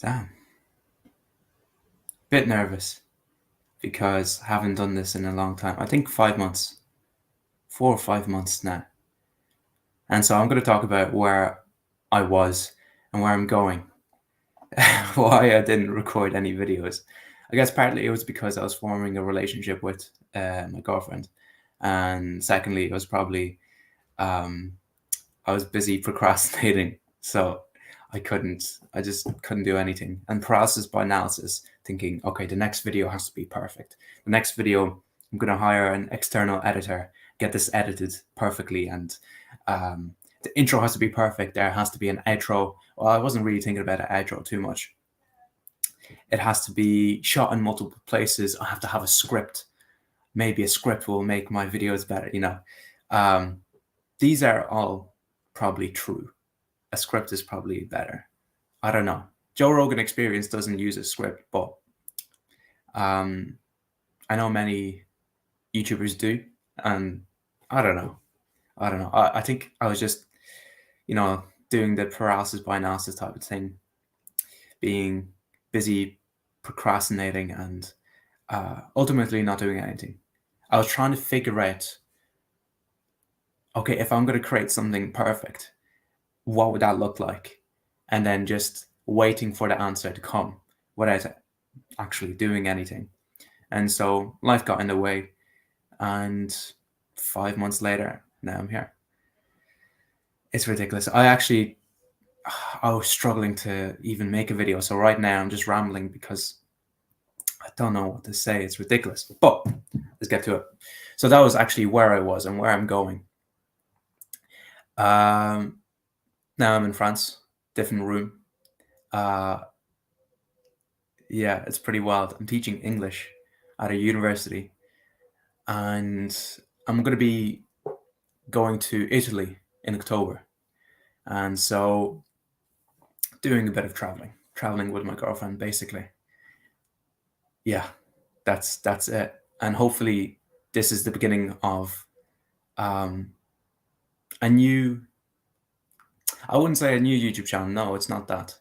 Damn. Bit nervous because I haven't done this in a long time. I think 5 months, 4 or 5 months now. And so I'm going to talk about where I was and where I'm going, why I didn't record any videos. I guess partly it was because I was forming a relationship with my girlfriend. And secondly, it was probably I was busy procrastinating. So I just couldn't do anything. And paralysis by analysis, thinking, okay, the next video has to be perfect. The next video, I'm going to hire an external editor, get this edited perfectly. And the intro has to be perfect. There has to be an outro. Well, I wasn't really thinking about an outro too much. It has to be shot in multiple places. I have to have a script. Maybe a script will make my videos better, These are all probably true. A script is probably better. I don't know. Joe Rogan Experience doesn't use a script, but I know many YouTubers do, and I don't know. I think I was just, doing the paralysis by analysis type of thing, being busy procrastinating and ultimately not doing anything. I was trying to figure out, okay, if I'm going to create something perfect, what would that look like? And then just waiting for the answer to come without actually doing anything. And so life got in the way. And 5 months later, now I'm here. It's ridiculous. I was struggling to even make a video. So right now I'm just rambling because I don't know what to say. It's ridiculous. But let's get to it. So that was actually where I was and where I'm going. Now I'm in France, different room. Yeah, it's pretty wild. I'm teaching English at a university, and I'm going to be going to Italy in October. And so doing a bit of traveling with my girlfriend, basically. Yeah, that's it. And hopefully this is the beginning of a new, I wouldn't say a new YouTube channel. No, it's not that.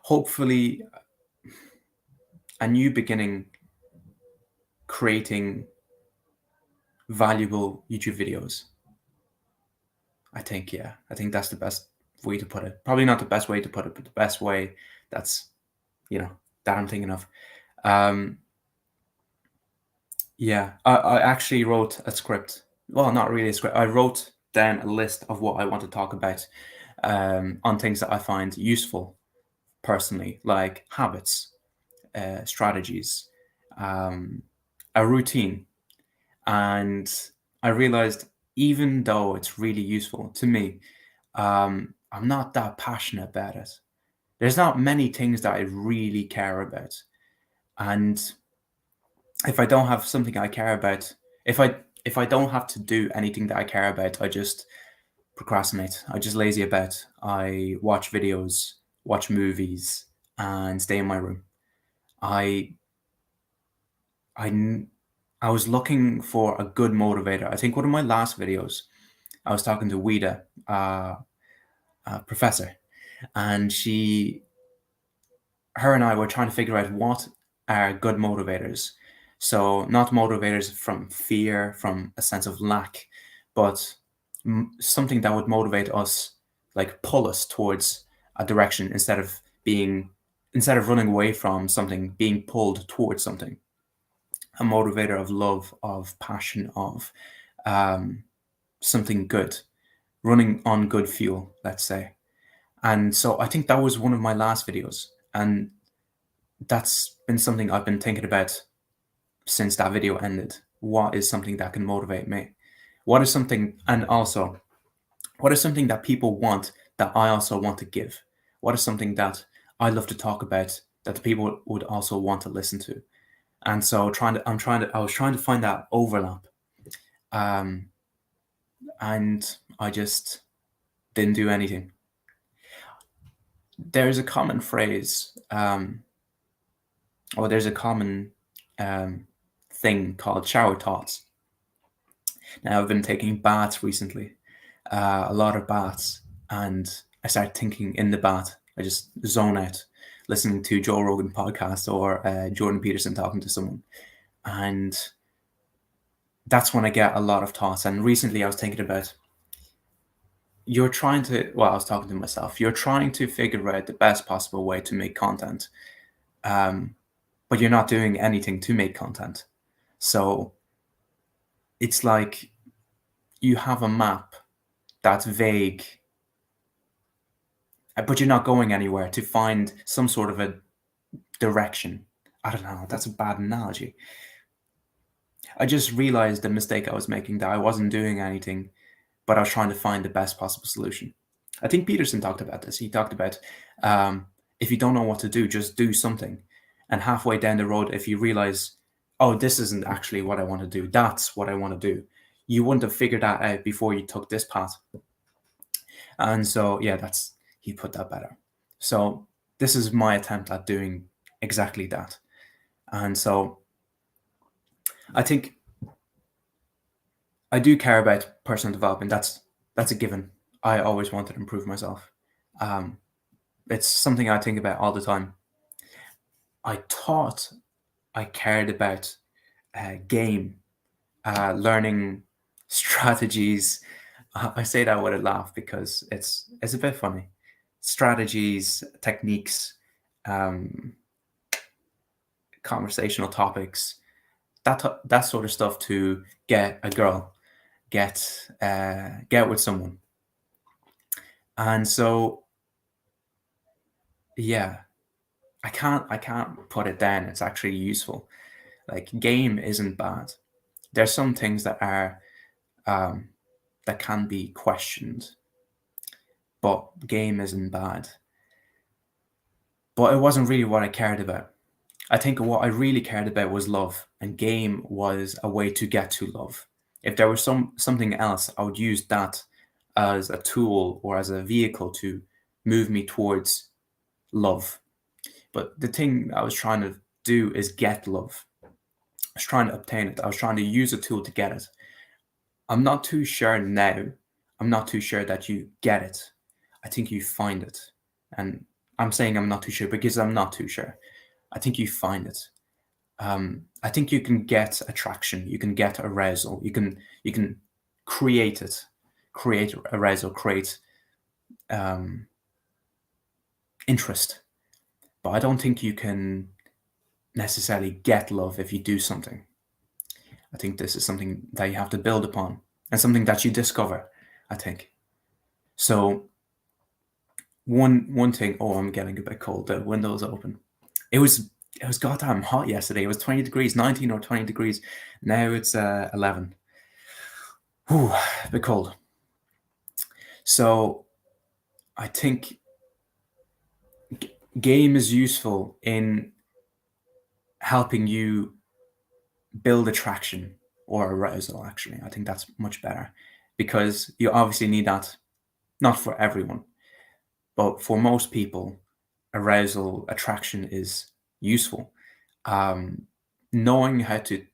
Hopefully a new beginning creating valuable YouTube videos. I think that's the best way to put it. Probably not the best way to put it, but the best way that's, that I'm thinking of. Yeah, I actually wrote a script. Well, not really a script. I wrote down a list of what I want to talk about on things that I find useful personally, like habits, strategies, a routine. And I realized even though it's really useful to me, I'm not that passionate about it. There's not many things that I really care about. And if I don't have something I care about, if I don't have to do anything that I care about, I just procrastinate. I just lazy about. I watch videos, watch movies, and stay in my room. I I I was looking for a good motivator. I think one of my last videos, I was talking to Wida, a professor, and her and I were trying to figure out what are good motivators. So not motivators from fear, from a sense of lack, but something that would motivate us, like pull us towards a direction instead of running away from something, being pulled towards something. A motivator of love, of passion, of something good, running on good fuel, let's say. And so I think that was one of my last videos. And that's been something I've been thinking about since that video ended. What is something that can motivate me? What is something, and also, what is something that people want that I also want to give? What is something that I love to talk about that the people would also want to listen to? And so I was trying to find that overlap. And I just didn't do anything. There's a common phrase, or there's a common thing called shower thoughts. Now, I've been taking baths recently, a lot of baths, and I start thinking in the bath. I just zone out, listening to Joe Rogan podcast or Jordan Peterson talking to someone, and that's when I get a lot of thoughts. And recently, I was thinking about I was talking to myself. You're trying to figure out the best possible way to make content, but you're not doing anything to make content. So it's like you have a map that's vague, but you're not going anywhere to find some sort of a direction. I don't know. That's a bad analogy. I just realized the mistake I was making, that I wasn't doing anything, but I was trying to find the best possible solution. I think Peterson talked about this. He talked about if you don't know what to do, just do something. And halfway down the road, if you realize, oh, this isn't actually what I want to do, that's what I want to do, you wouldn't have figured that out before you took this path. And so, yeah, he put that better. So this is my attempt at doing exactly that. And so I think I do care about personal development. That's a given. I always wanted to improve myself. It's something I think about all the time. I thought I cared about game, learning strategies. I say that with a laugh because it's a bit funny. Strategies, techniques, conversational topics, that sort of stuff to get a girl, get with someone. And so, yeah, I can't put it down. It's actually useful. Like, game isn't bad. There's some things that are that can be questioned, but game isn't bad. But it wasn't really what I cared about. I think what I really cared about was love, and game was a way to get to love. If there was something else, I would use that as a tool or as a vehicle to move me towards love. But the thing I was trying to do is get love. I was trying to obtain it. I was trying to use a tool to get it. I'm not too sure now. I'm not too sure that you get it. I think you find it. And I'm saying I'm not too sure because I'm not too sure. I think you find it. I think you can get attraction. You can get arousal. You can create it, create arousal, create interest. But I don't think you can necessarily get love if you do something. I think this is something that you have to build upon and something that you discover, I think. So one thing, oh, I'm getting a bit cold. The window's open. It was goddamn hot yesterday. It was 20 degrees, 19 or 20 degrees. Now it's 11. Whew, a bit cold. So I think game is useful in helping you build attraction or arousal, actually. I think that's much better because you obviously need that, not for everyone, but for most people, arousal, attraction is useful. Knowing how to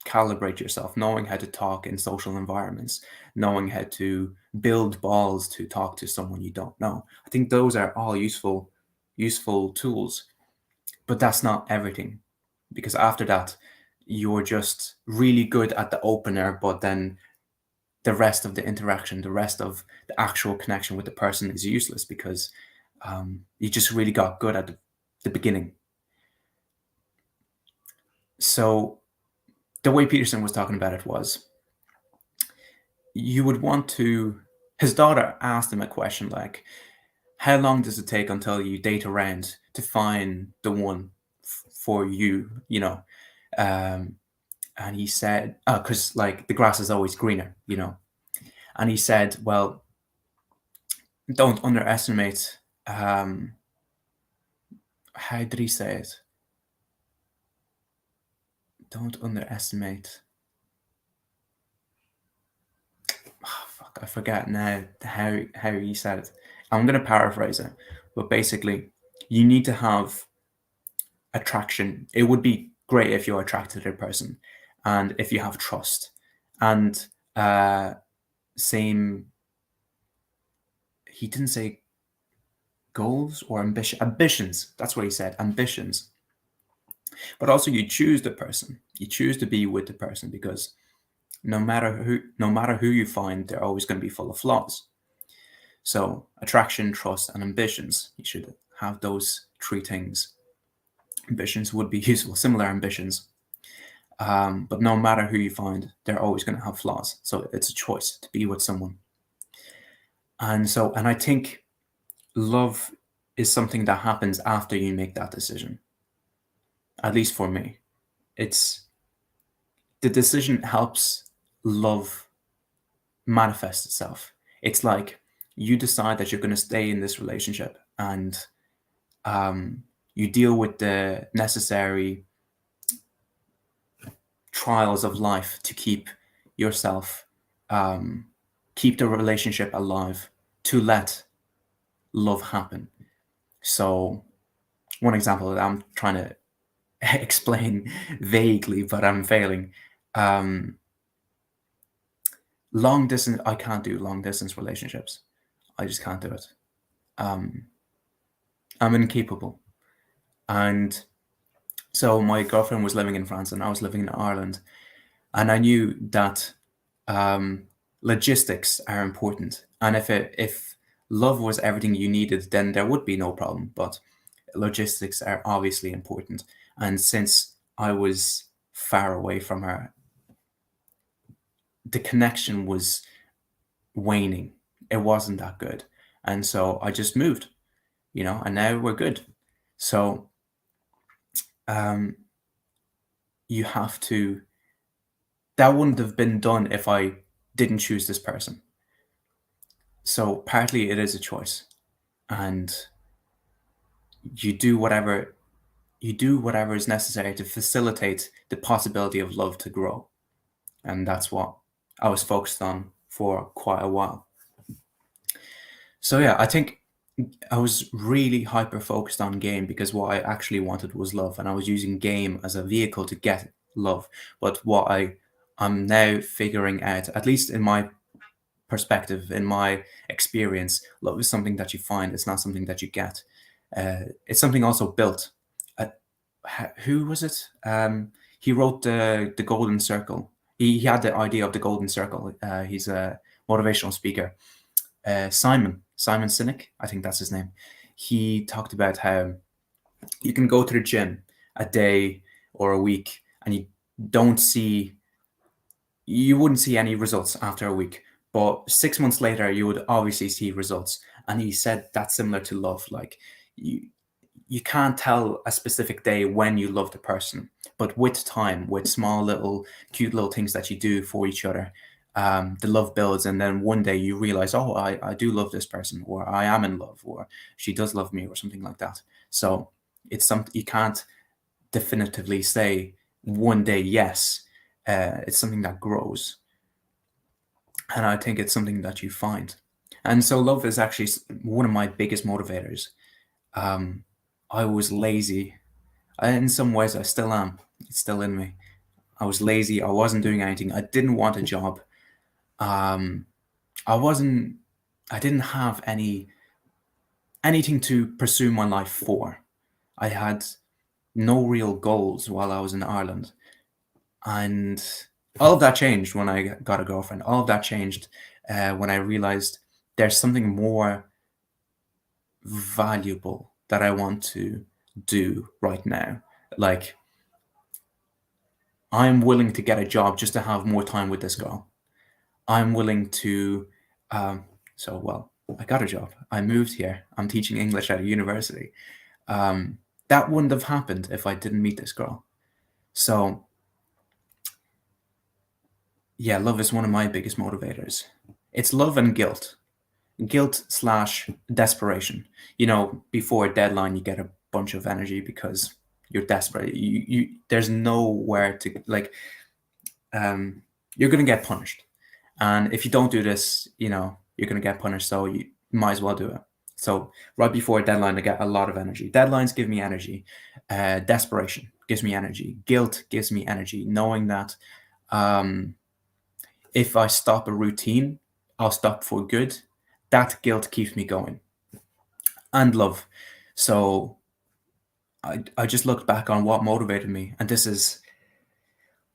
calibrate yourself, knowing how to talk in social environments, knowing how to build balls to talk to someone you don't know. I think those are all useful tools, but that's not everything, because after that, you're just really good at the opener, but then the rest of the interaction, the rest of the actual connection with the person is useless because you just really got good at the beginning. So the way Peterson was talking about it was, you would want to, his daughter asked him a question like, how long does it take until you date around to find the one for you, you know? And he said, because like the grass is always greener, you know? And he said, well, don't underestimate, how did he say it? Don't underestimate. Oh, fuck, I forget now how he said it. I'm going to paraphrase it, but basically, you need to have attraction. It would be great if you're attracted to a person, and if you have trust, and same. He didn't say goals or ambitions. That's what he said, ambitions. But also you choose the person. You choose to be with the person because no matter who you find, they're always going to be full of flaws. So attraction, trust, and ambitions. You should have those three things. Ambitions would be useful, similar ambitions. But no matter who you find, they're always going to have flaws. So it's a choice to be with someone. And I think love is something that happens after you make that decision. At least for me, it's the decision helps love manifest itself. It's like you decide that you're going to stay in this relationship, and you deal with the necessary trials of life to keep yourself, keep the relationship alive, to let love happen. So one example that I'm trying to explain vaguely, but I'm failing. Long distance, I can't do long distance relationships. I just can't do it. I'm incapable. And so my girlfriend was living in France and I was living in Ireland. And I knew that logistics are important. And if love was everything you needed, then there would be no problem. But logistics are obviously important. And since I was far away from her, the connection was waning. It wasn't that good. And so I just moved, and now we're good. So you have to, that wouldn't have been done if I didn't choose this person. So partly it is a choice, and you do whatever is necessary to facilitate the possibility of love to grow. And that's what I was focused on for quite a while. So yeah, I think I was really hyper focused on game because what I actually wanted was love, and I was using game as a vehicle to get love. But what I'm now figuring out, at least in my perspective, in my experience, love is something that you find. It's not something that you get. It's something also built. Who was it? He wrote the Golden Circle. He had the idea of the Golden Circle. He's a motivational speaker. Simon Sinek, I think that's his name. He talked about how you can go to the gym a day or a week and you wouldn't see any results after a week, but 6 months later you would obviously see results. And he said that's similar to love. Like you can't tell a specific day when you love the person, but with time, with small little cute little things that you do for each other, the love builds. And then one day you realize, oh, I do love this person, or I am in love, or she does love me, or something like that. So it's something you can't definitively say one day yes. It's something that grows, and I think it's something that you find. And so love is actually one of my biggest motivators. I was lazy. In some ways I still am. It's still in me. I was lazy. I wasn't doing anything. I didn't want a job. I didn't have anything to pursue my life for. I had no real goals while I was in Ireland. And all of that changed when I got a girlfriend. All of that changed when I realized there's something more valuable that I want to do right now. Like, I'm willing to get a job just to have more time with this girl. I'm willing to, I got a job. I moved here. I'm teaching English at a university. That wouldn't have happened if I didn't meet this girl. So yeah, love is one of my biggest motivators. It's love and guilt. Guilt/desperation. Before a deadline, you get a bunch of energy because you're desperate. There's nowhere to, like, you're going to get punished. And if you don't do this, you're going to get punished. So you might as well do it. So right before a deadline, I get a lot of energy. Deadlines give me energy. Desperation gives me energy. Guilt gives me energy, knowing that if I stop a routine, I'll stop for good. That guilt keeps me going. and love. So I just looked back on what motivated me, and this is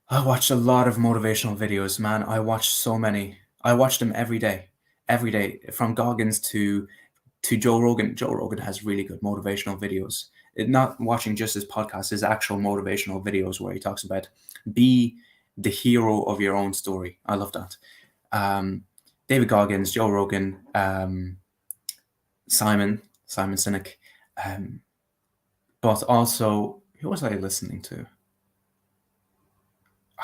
I watched a lot of motivational videos, man. I watched so many. I watched them every day, from Goggins to Joe Rogan. Joe Rogan has really good motivational videos. Not watching just his podcast, his actual motivational videos where he talks about be the hero of your own story. I love that. David Goggins, Joe Rogan, Simon Sinek, but also who was I listening to?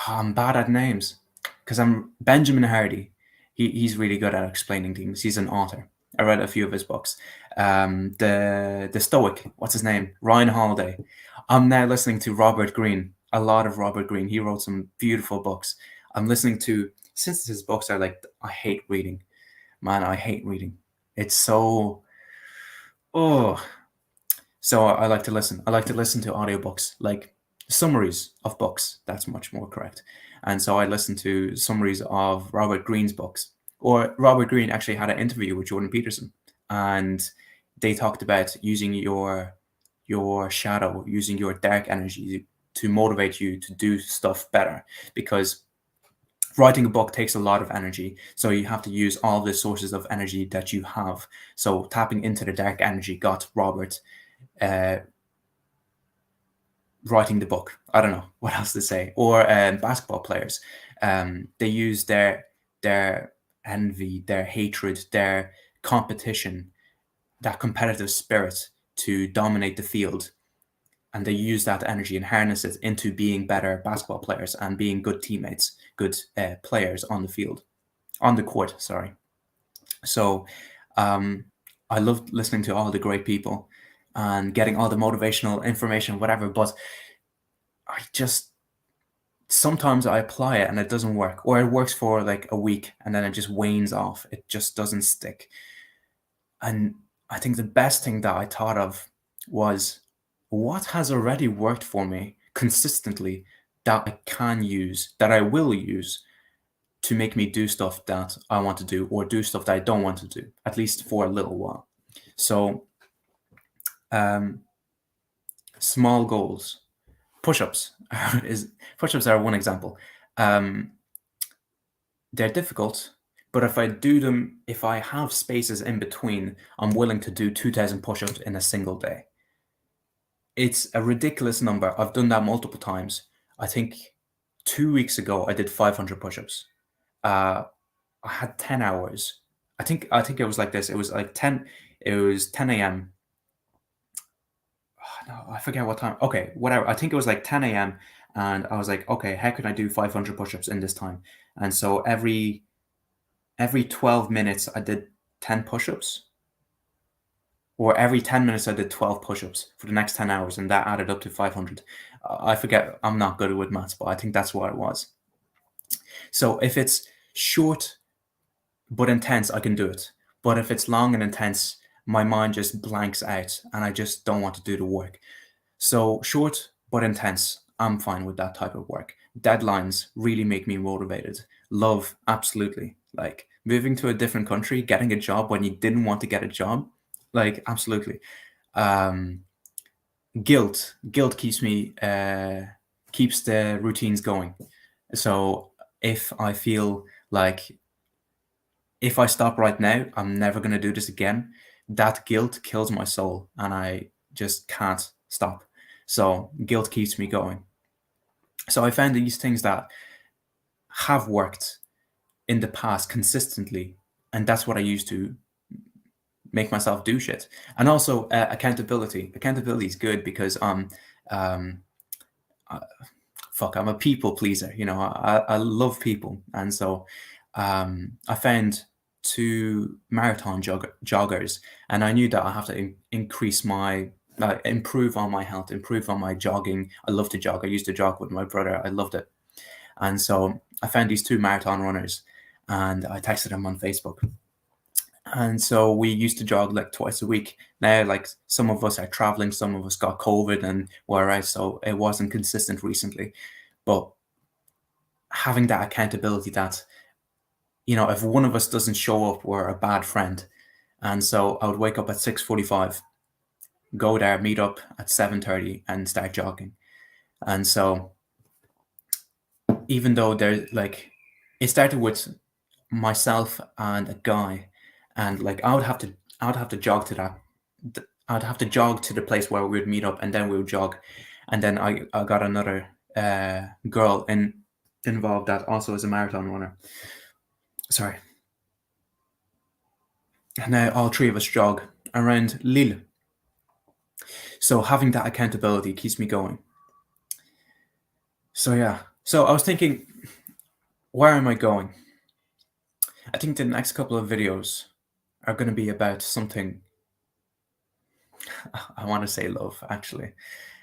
I'm bad at names because I'm Benjamin Hardy. He's really good at explaining things. He's an author. I read a few of his books. The Stoic, what's his name? Ryan Holiday. I'm now listening to Robert Greene. A lot of Robert Greene. He wrote some beautiful books. I'm listening to since his books are like I hate reading. Man, I hate reading. It's so oh so I like to listen. I like to listen to audiobooks, like summaries of books. That's much more correct. And so I listen to summaries of Robert Greene's books. Or Robert Greene actually had an interview with Jordan Peterson, and they talked about using your shadow, using your dark energy to motivate you to do stuff better. Because writing a book takes a lot of energy, so you have to use all the sources of energy that you have. So tapping into the dark energy got Robert uh, writing the book. I don't know what else to say. Or basketball players, they use their envy, their hatred, their competition, that competitive spirit to dominate the field, and they use that energy and harness it into being better basketball players and being good teammates, good players on the field, on the court. Sorry. So um, I loved listening to all the great people and getting all the motivational information, whatever. But I just sometimes I apply it and it doesn't work, or it works for like a week and then it just wanes off. It just doesn't stick. And I think the best thing that I thought of was what has already worked for me consistently that I can use, that I will use to make me do stuff that I want to do or do stuff that I don't want to do, at least for a little while. So, um, small goals, push-ups is push-ups are one example. Um, they're difficult, but if I do them, if I have spaces in between, I'm willing to do 2,000 push-ups in a single day. It's a ridiculous number. I've done that multiple times. I think 2 weeks ago I did 500 push-ups. Uh, I had 10 hours. I think it was like this. It was like 10. It was 10 a.m. Oh, no, I forget what time. Okay, whatever. I think it was like 10 a.m. And I was like, okay, how can I do 500 push-ups in this time? And so every 12 minutes I did 10 push-ups, or every 10 minutes I did 12 push-ups for the next 10 hours, and that added up to 500. I forget. I'm not good with maths, but I think that's what it was. So if it's short but intense, I can do it. But if it's long and intense, my mind just blanks out and I just don't want to do the work. So short but intense, I'm fine with that type of work. Deadlines really make me motivated. Love, absolutely. Like moving to a different country, getting a job when you didn't want to get a job, like absolutely. Um, guilt keeps the routines going. So if I feel like if I stop right now, I'm never going to do this again. That guilt kills my soul and I just can't stop. So guilt keeps me going. So I found these things that have worked in the past consistently, and that's what I use to make myself do shit. And also accountability. Accountability is good because um, uh, I'm a people pleaser. You know, I love people, and so I found two marathon joggers, and I knew that I have to increase my improve on my health, improve on my jogging. I love to jog. I used to jog with my brother. I loved it, and so I found these two marathon runners, and I texted them on Facebook. And so we used to jog like twice a week. Now, like some of us are traveling, some of us got COVID and were out, so it wasn't consistent recently. But having that accountability that, you know, if one of us doesn't show up, we're a bad friend. And so I would wake up at 6:45 go there, meet up at 7:30 and start jogging. And so even though there's like, it started with myself and a guy, and like I would have to jog to that. I'd have to jog to the place where we would meet up, and then we would jog, and then I got another girl involved that also is a marathon runner. Sorry. And now all three of us jog around Lille. So having that accountability keeps me going. So yeah. So I was thinking, where am I going? I think the next couple of videos are going to be about something. I want to say love, actually.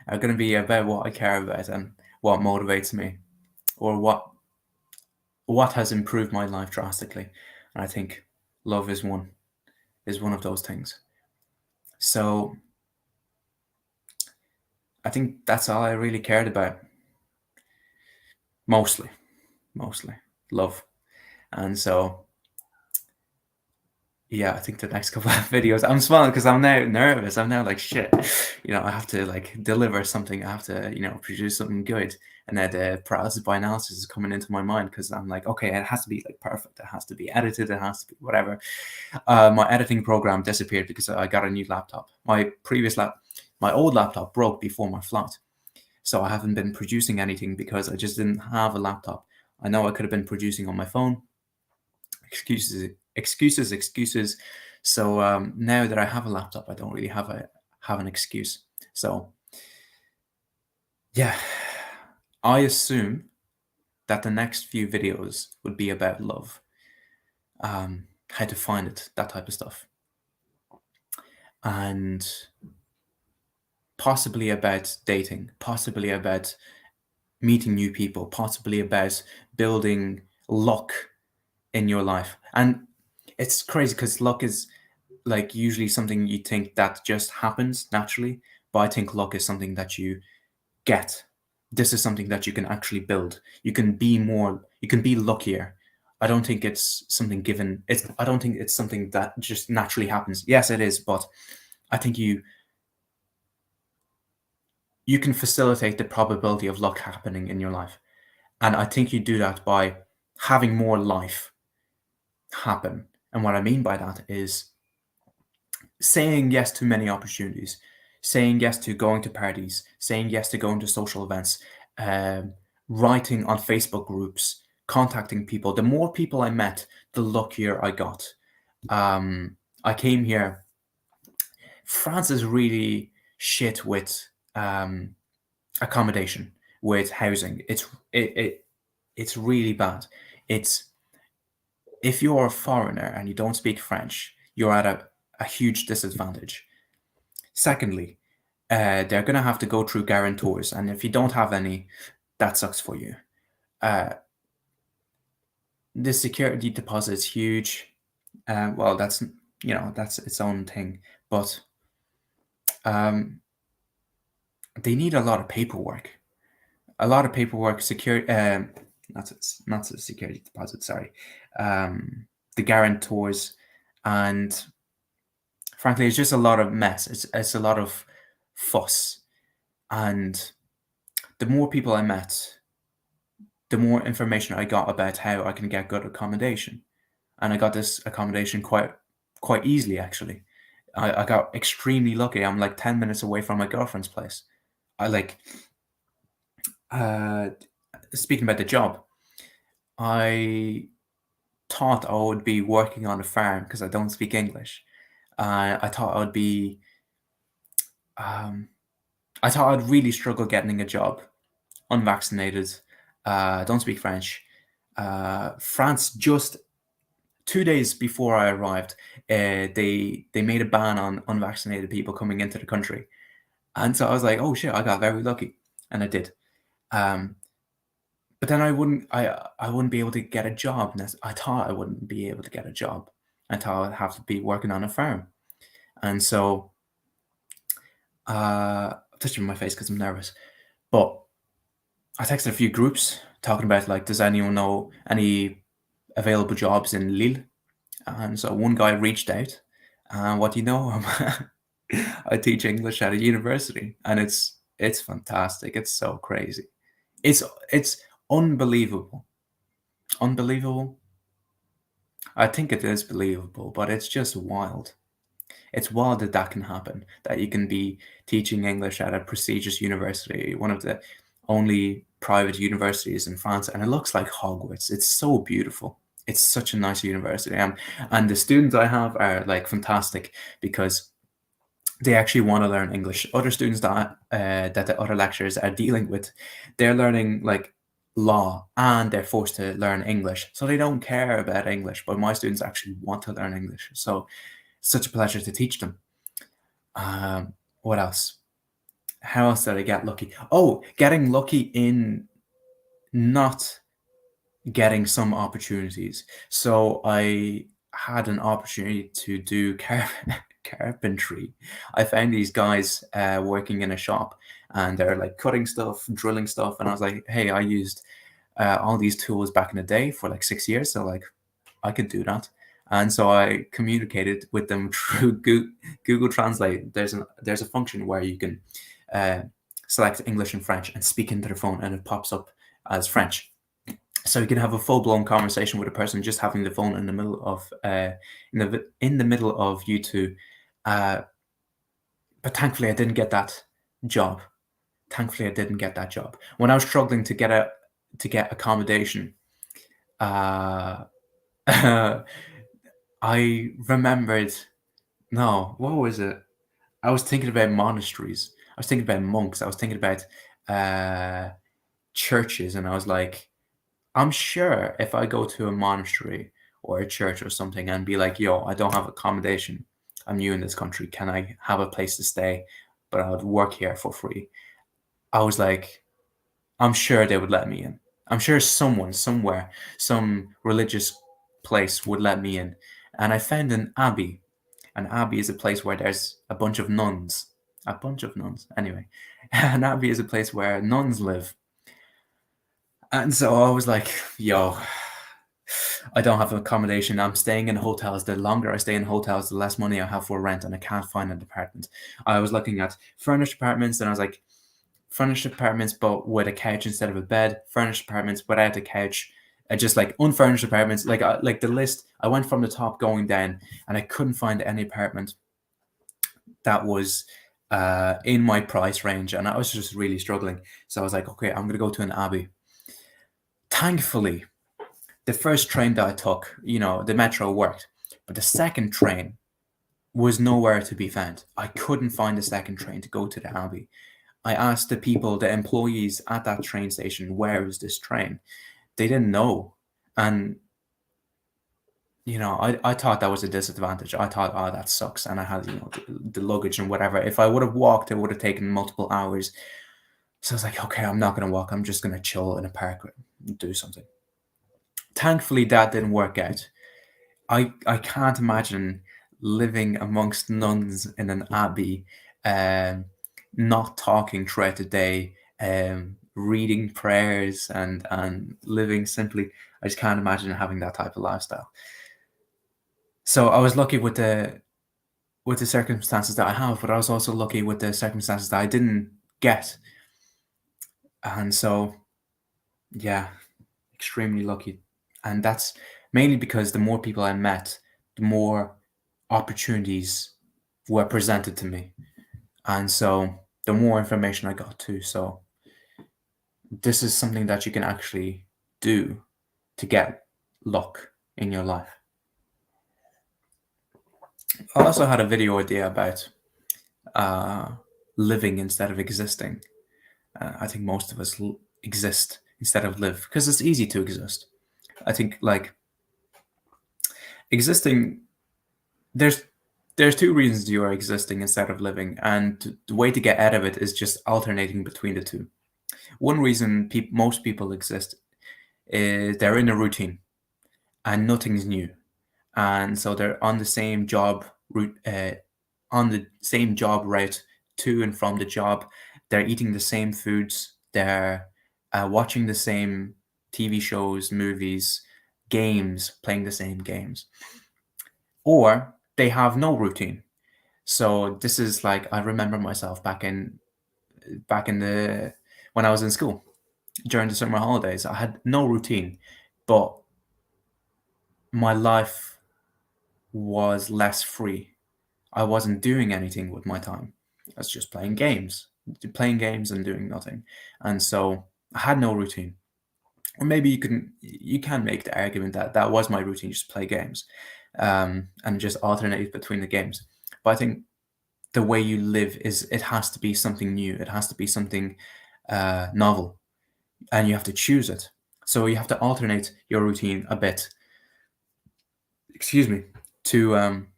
Are going to be about what I care about and what motivates me, or what has improved my life drastically. And I think love is one of those things. So I think that's all I really cared about. Mostly love. And so yeah, I think the next couple of videos, I'm smiling because I'm now nervous. I'm now like, shit, I have to like deliver something. I have to, produce something good. And then the paralysis by analysis is coming into my mind because I'm like, okay, it has to be like perfect. It has to be edited. It has to be whatever. My editing program disappeared because I got a new laptop. My old laptop broke before my flight. So I haven't been producing anything because I just didn't have a laptop. I know I could have been producing on my phone. Excuses. So now that I have a laptop, I don't really have an excuse. So yeah, I assume that the next few videos would be about love, how to find it, that type of stuff, and possibly about dating, possibly about meeting new people, possibly about building luck in your life. And it's crazy because luck is like usually something you think that just happens naturally, but I think luck is something that you get. This is something that you can actually build. You can be luckier. I don't think it's something given. I don't think it's something that just naturally happens. Yes, it is, but I think you can facilitate the probability of luck happening in your life. And I think you do that by having more life happen. And what I mean by that is saying yes to many opportunities, saying yes to going to parties, saying yes to going to social events, writing on Facebook groups, contacting people. The more people I met, the luckier I got. I came here. France is really shit with accommodation, with housing. It's really bad. If you're a foreigner and you don't speak French, you're at a huge disadvantage. Secondly, they're going to have to go through guarantors, and if you don't have any, that sucks for you. The security deposit is huge. Well, that's its own thing, but they need a lot of paperwork. Security, not the security deposit. Sorry, the guarantors, and frankly, it's just a lot of mess. It's a lot of fuss, and the more people I met, the more information I got about how I can get good accommodation, and I got this accommodation quite easily. Actually, I got extremely lucky. I'm like 10 minutes away from my girlfriend's place. I like. Speaking about the job, I thought I would be working on a farm because I don't speak English. I thought I would be. I thought I'd really struggle getting a job, unvaccinated, don't speak French. France, just 2 days before I arrived, they made a ban on unvaccinated people coming into the country, and so I was like, oh shit, I got very lucky, and I did. But then I wouldn't be able to get a job. I thought I wouldn't be able to get a job. I thought I'd have to be working on a farm, and so I'm touching my face because I'm nervous. But I texted a few groups talking about like, does anyone know any available jobs in Lille? And so one guy reached out, and what do you know? I teach English at a university, and it's fantastic. It's so crazy. It's it's unbelievable. Unbelievable. I think it is believable, but it's just wild. It's wild that that can happen, that you can be teaching English at a prestigious university, one of the only private universities in France, and it looks like Hogwarts. It's so beautiful. It's such a nice university. And the students I have are like fantastic because they actually want to learn English. Other students that the other lecturers are dealing with, they're learning like law and they're forced to learn English. So they don't care about English, but my students actually want to learn English. So it's such a pleasure to teach them. What else? How else did I get lucky? Oh, getting lucky in not getting some opportunities. So I had an opportunity to do carpentry. I found these guys working in a shop and they're like cutting stuff, drilling stuff. And I was like, hey, I used all these tools back in the day for like 6 years. So like I could do that. And so I communicated with them through Google Translate. There's a function where you can uh, select English and French and speak into the phone, and it pops up as French. So you can have a full blown conversation with a person just having the phone in the middle of in the middle of you two. Uh, but thankfully, I didn't get that job. Thankfully, I didn't get that job when I was struggling to get accommodation. Uh, I remembered, no, what was it? I was thinking about monasteries. I was thinking about monks. I was thinking about uh, churches, and I was like, I'm sure if I go to a monastery or a church or something and be like, yo, I don't have accommodation. I'm new in this country. Can I have a place to stay? But I would work here for free. I was like, I'm sure they would let me in. I'm sure someone, somewhere, some religious place would let me in. And I found an abbey. An abbey is a place where there's a bunch of nuns. A bunch of nuns. Anyway, an abbey is a place where nuns live. And so I was like, yo, I don't have accommodation. I'm staying in hotels. The longer I stay in hotels, the less money I have for rent, and I can't find an apartment. I was looking at furnished apartments, and I was like, furnished apartments, but with a couch instead of a bed. Furnished apartments without a couch. Just like unfurnished apartments. Like the list. I went from the top going down, and I couldn't find any apartment that was in my price range, and I was just really struggling. So I was like, okay, I'm gonna go to an abbey. Thankfully, the first train that I took, the metro worked, but the second train was nowhere to be found. I couldn't find a second train to go to the Abbey. I asked the people, the employees at that train station, where is this train? They didn't know. And, I thought that was a disadvantage. I thought, oh, that sucks. And I had, the luggage and whatever. If I would have walked, it would have taken multiple hours. So I was like, okay, I'm not going to walk. I'm just going to chill in a park and do something. Thankfully, that didn't work out. I can't imagine living amongst nuns in an abbey, um, not talking throughout the day, reading prayers and living simply. I just can't imagine having that type of lifestyle. So I was lucky with the circumstances that I have, but I was also lucky with the circumstances that I didn't get. And so, yeah, extremely lucky. And that's mainly because the more people I met, the more opportunities were presented to me. And so the more information I got too. So this is something that you can actually do to get luck in your life. I also had a video idea about uh, living instead of existing. I think most of us exist instead of live because it's easy to exist. I think like existing, there's two reasons you are existing instead of living, and the way to get out of it is just alternating between the two. One reason most people exist is they're in a routine and nothing's new, and so they're on the same job route, on the same job route to and from the job. They're eating the same foods. They're watching the same TV shows, movies, games, playing the same games, or they have no routine. So this is like, I remember myself back in the when I was in school during the summer holidays. I had no routine, but my life was less free. I wasn't doing anything with my time. I was just playing games and doing nothing. And so I had no routine. Or maybe you can make the argument that that was my routine, just play games, and just alternate between the games. But I think the way you live is, it has to be something new. It has to be something novel, and you have to choose it. So you have to alternate your routine a bit. Excuse me, to um,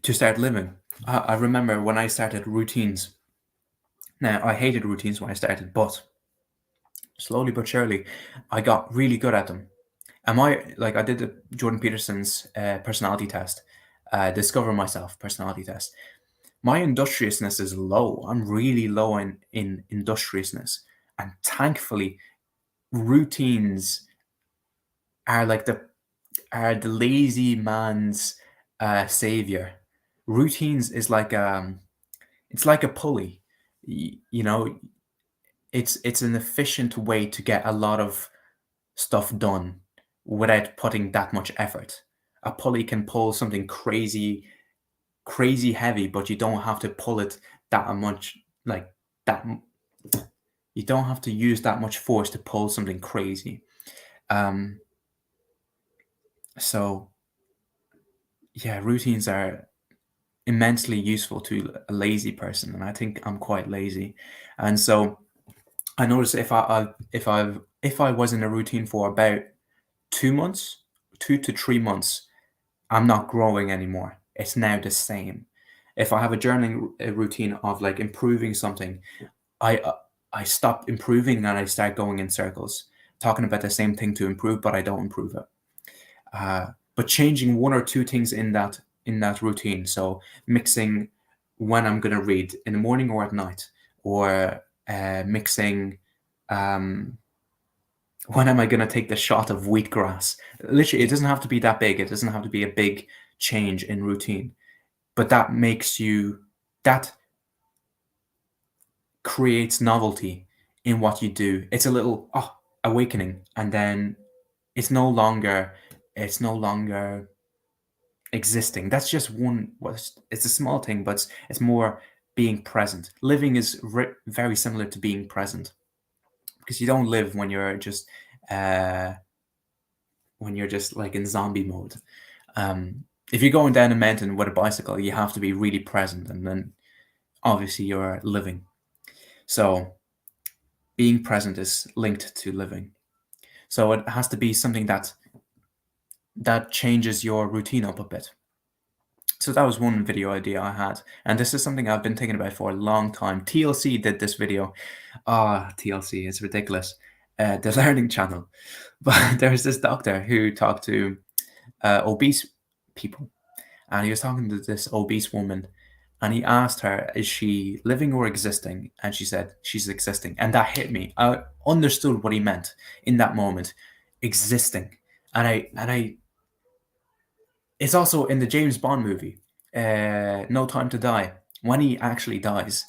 to start living. I remember when I started routines. Now I hated routines when I started, but slowly but surely, I got really good at them. I did the Jordan Peterson's personality test, discover myself personality test. My industriousness is low. I'm really low in industriousness, and thankfully, routines are like the lazy man's savior. Routines is like it's like a pulley. You know, it's an efficient way to get a lot of stuff done without putting that much effort. A pulley can pull something crazy heavy, but you don't have to pull it that much, like that. You don't have to use that much force to pull something crazy. Um, so yeah, routines are immensely useful to a lazy person, and I think I'm quite lazy. And so I noticed if I was in a routine for about 2 months, 2 to 3 months, I'm not growing anymore. It's now the same. If I have a journaling routine of like improving something, I uh, I stop improving and I start going in circles, talking about the same thing to improve, but I don't improve it. But changing one or two things in that routine, so mixing when I'm gonna read in the morning or at night, or mixing um, when am I gonna take the shot of wheatgrass. Literally, it doesn't have to be that big. It doesn't have to be a big change in routine, but that creates novelty in what you do. It's a little awakening, and then it's no longer it's no longer existing. That's just one. It's a small thing, but it's more being present. Living is very similar to being present, because you don't live uh, when you're just like in zombie mode. If you're going down a mountain with a bicycle, you have to be really present, and then obviously you're living. So being present is linked to living. So it has to be something that changes your routine up a bit. So that was one video idea I had, and this is something I've been thinking about for a long time. TLC did this video. TLC is ridiculous. The Learning Channel. But there's this doctor who talked to obese people, and he was talking to this obese woman, and he asked her, is she living or existing? And she said she's existing, and that hit me. I understood what he meant in that moment. Existing. And I it's also in the James Bond movie, No Time to Die, when he actually dies.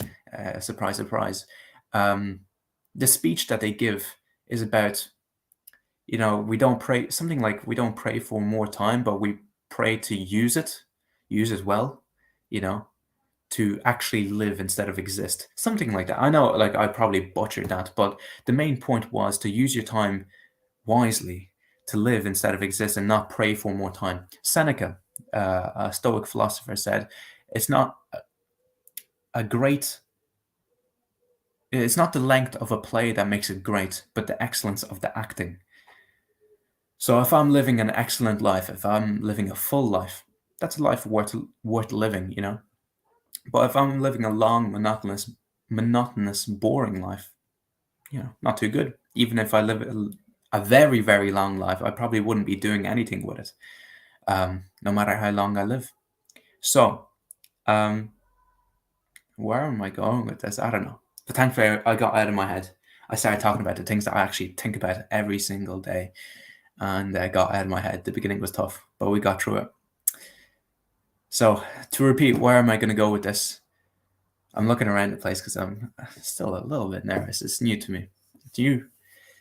Surprise, surprise. Um, the speech that they give is about, we don't pray, something like, we don't pray for more time, but we pray to use it well, you know, to actually live instead of exist. Something like that. I know, like, I probably butchered that, but the main point was to use your time wisely, to live instead of exist, and not pray for more time. Seneca, a Stoic philosopher, said, "It's not a great. It's not the length of a play that makes it great, but the excellence of the acting." So if I'm living an excellent life, if I'm living a full life, that's a life worth living, you know. But if I'm living a long, monotonous, boring life, not too good. Even if I live a very, very long life, I probably wouldn't be doing anything with it, no matter how long I live. So, um, where am I going with this? I don't know. But thankfully, I got out of my head. I started talking about the things that I actually think about every single day, and I got out of my head. The beginning was tough, but we got through it. So to repeat, where am I going to go with this? I'm looking around the place because I'm still a little bit nervous. It's new to me.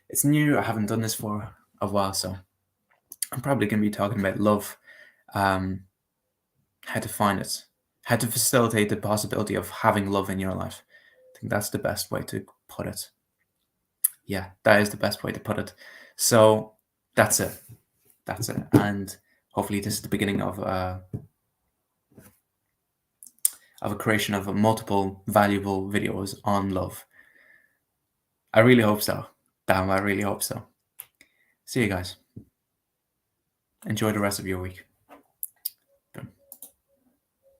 It's new. I haven't done this for a while, so I'm probably going to be talking about love, how to find it, how to facilitate the possibility of having love in your life. I think that's the best way to put it. Yeah, that is the best way to put it. So that's it. That's it. And hopefully this is the beginning of a creation of multiple valuable videos on love. I really hope so. Damn, I really hope so. See you guys. Enjoy the rest of your week.